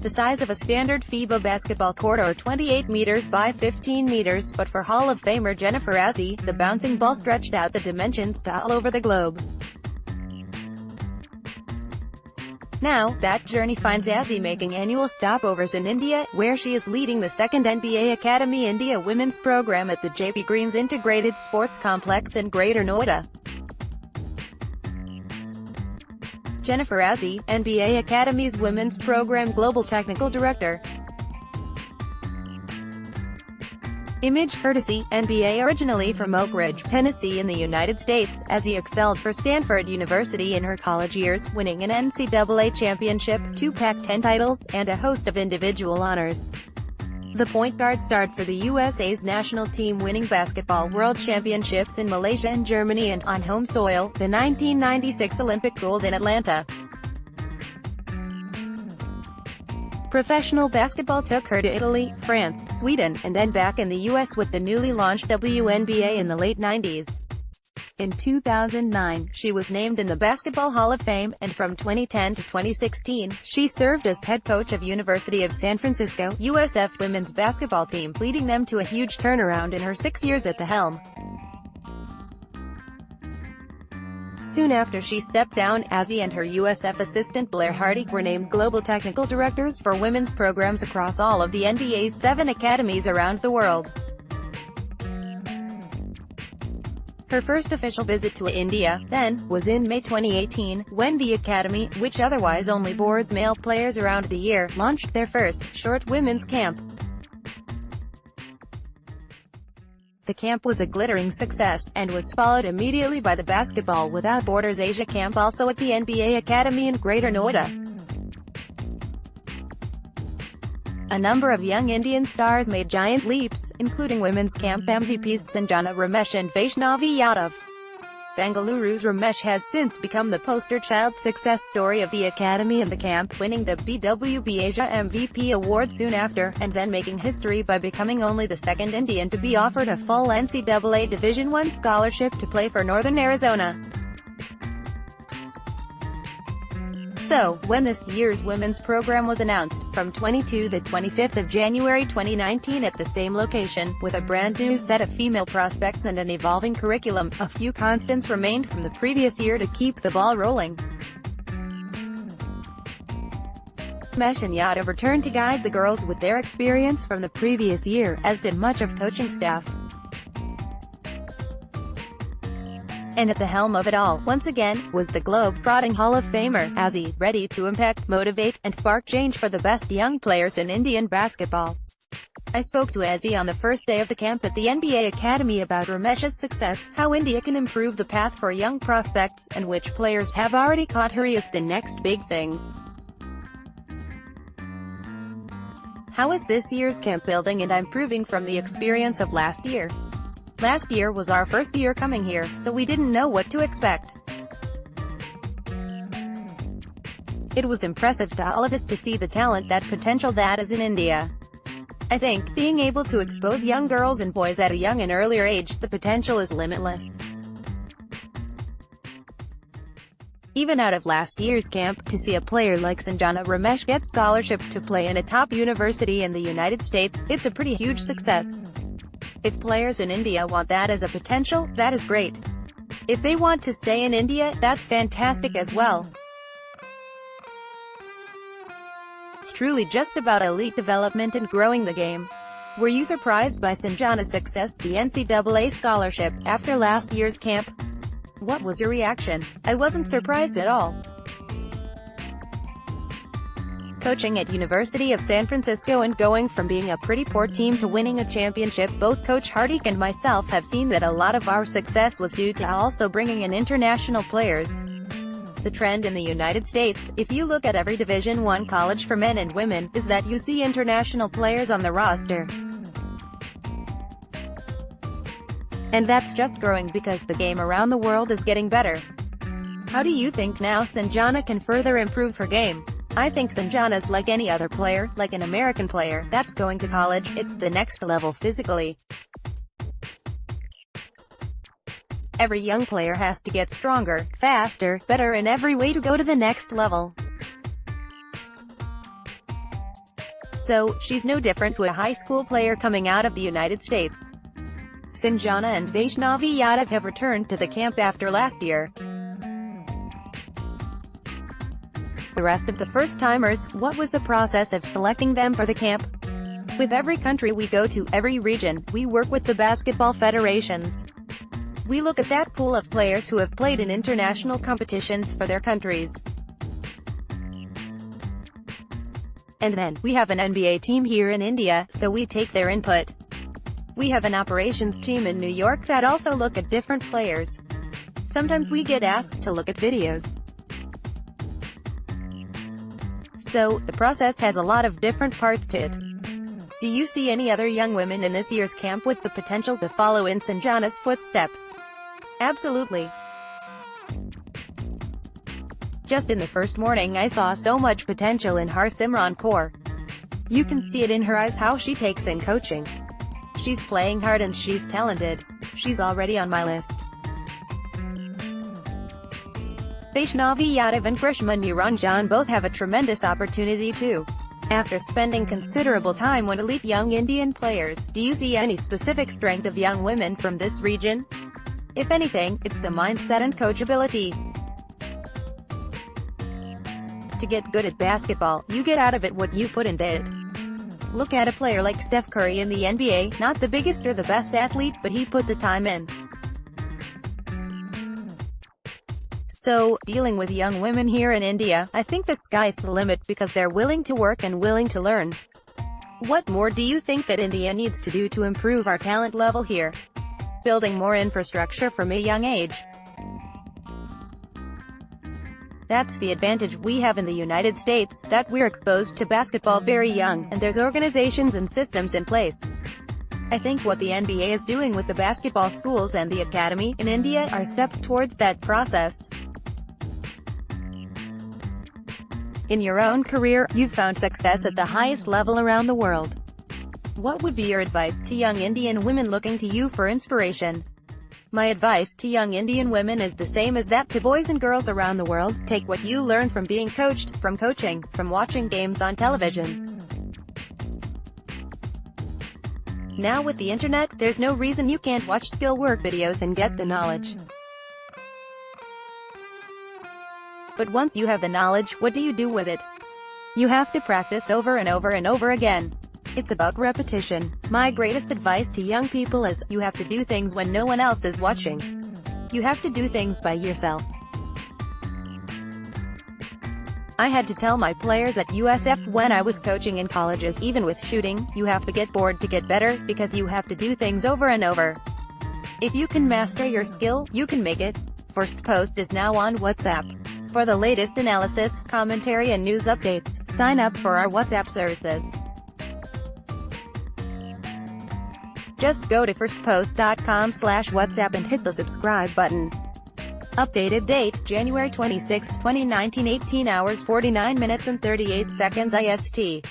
the size of a standard FIBA basketball court or 28 meters by 15 meters, but for Hall of Famer Jennifer Azzi, the bouncing ball stretched out the dimensions to all over the globe. Now, that journey finds Azzi making annual stopovers in India, where she is leading the second NBA Academy India women's program at the Jaypee Greens Integrated Sports Complex in Greater Noida. Jennifer Azzi, NBA Academy's Women's Program Global Technical Director. Image courtesy, NBA. Originally from Oak Ridge, Tennessee in the United States, Azzi excelled for Stanford University in her college years, winning an NCAA championship, 2 Pac-10 titles, and a host of individual honors. The point guard starred for the USA's national team, winning basketball world championships in Malaysia and Germany, and, on home soil, the 1996 Olympic gold in Atlanta. Professional basketball took her to Italy, France, Sweden, and then back in the US with the newly launched WNBA in the late 90s. In 2009, she was named in the Basketball Hall of Fame, and from 2010 to 2016, she served as head coach of University of San Francisco, USF women's basketball team, leading them to a huge turnaround in her 6 years at the helm. Soon after she stepped down, Azzi and her USF assistant Blair Hardy were named global technical directors for women's programs across all of the NBA's 7 academies around the world. Her first official visit to India, then, was in May 2018, when the Academy, which otherwise only boards male players around the year, launched their first, short women's camp. The camp was a glittering success, and was followed immediately by the Basketball Without Borders Asia Camp, also at the NBA Academy in Greater Noida. A number of young Indian stars made giant leaps, including women's camp MVPs Sanjana Ramesh and Vaishnavi Yadav. Bengaluru's Ramesh has since become the poster child success story of the Academy and the camp, winning the BWB Asia MVP award soon after, and then making history by becoming only the second Indian to be offered a full NCAA Division I scholarship to play for Northern Arizona. So, when this year's women's program was announced, from 22 to 25th of January 2019 at the same location, with a brand new set of female prospects and an evolving curriculum, a few constants remained from the previous year to keep the ball rolling. Ramesh and Yadav returned to guide the girls with their experience from the previous year, as did much of coaching staff. And at the helm of it all, once again, was the globe-trotting Hall of Famer, Azzi, ready to impact, motivate, and spark change for the best young players in Indian basketball. I spoke to Azzi on the first day of the camp at the NBA Academy about Ramesh's success, how India can improve the path for young prospects, and which players have already caught her as the next big things. How is this year's camp building and improving from the experience of last year? Last year was our first year coming here, so we didn't know what to expect. It was impressive to all of us to see the talent, that potential that is in India. I think, being able to expose young girls and boys at a young and earlier age, the potential is limitless. Even out of last year's camp, to see a player like Sanjana Ramesh get scholarship to play in a top university in the United States, it's a pretty huge success. If players in India want that as a potential, that is great. If they want to stay in India, that's fantastic as well. It's truly just about elite development and growing the game. Were you surprised by Sanjana's success, the NCAA scholarship, after last year's camp? What was your reaction? I wasn't surprised at all. Coaching at University of San Francisco and going from being a pretty poor team to winning a championship, both Coach Hardy and myself have seen that a lot of our success was due to also bringing in international players. The trend in the United States, if you look at every Division I college for men and women, is that you see international players on the roster. And that's just growing because the game around the world is getting better. How do you think now Sanjana can further improve her game? I think Sanjana's like any other player, like an American player, that's going to college. It's the next level physically. Every young player has to get stronger, faster, better in every way to go to the next level. So, she's no different to a high school player coming out of the United States. Sanjana and Vaishnavi Yadav have returned to the camp after last year. The rest of the first-timers, what was the process of selecting them for the camp? With every country we go to, every region, we work with the basketball federations. We look at that pool of players who have played in international competitions for their countries. And then, we have an NBA team here in India, so we take their input. We have an operations team in New York that also look at different players. Sometimes we get asked to look at videos. So, the process has a lot of different parts to it. Do you see any other young women in this year's camp with the potential to follow in Sanjana's footsteps? Absolutely. Just in the first morning I saw so much potential in Harsimran Kaur. You can see it in her eyes how she takes in coaching. She's playing hard and she's talented. She's already on my list. Vaishnavi Yadav and Grishma Niranjan both have a tremendous opportunity too. After spending considerable time with elite young Indian players, do you see any specific strength of young women from this region? If anything, it's the mindset and coachability. To get good at basketball, you get out of it what you put into it. Look at a player like Steph Curry in the NBA, not the biggest or the best athlete, but he put the time in. So, dealing with young women here in India, I think the sky's the limit because they're willing to work and willing to learn. What more do you think that India needs to do to improve our talent level here? Building more infrastructure from a young age. That's the advantage we have in the United States, that we're exposed to basketball very young, and there's organizations and systems in place. I think what the NBA is doing with the basketball schools and the academy in India are steps towards that process. In your own career, you've found success at the highest level around the world. What would be your advice to young Indian women looking to you for inspiration? My advice to young Indian women is the same as that to boys and girls around the world. Take what you learn from being coached, from coaching, from watching games on television. Now with the internet, there's no reason you can't watch skill work videos and get the knowledge. But once you have the knowledge, what do you do with it? You have to practice over and over and over again. It's about repetition. My greatest advice to young people is, you have to do things when no one else is watching. You have to do things by yourself. I had to tell my players at USF when I was coaching in colleges, even with shooting, you have to get bored to get better, because you have to do things over and over. If you can master your skill, you can make it. First Post is now on WhatsApp. For the latest analysis, commentary and news updates, sign up for our WhatsApp services. Just go to firstpost.com/WhatsApp and hit the subscribe button. Updated date, January 26, 2019, 18 hours 49 minutes and 38 seconds IST.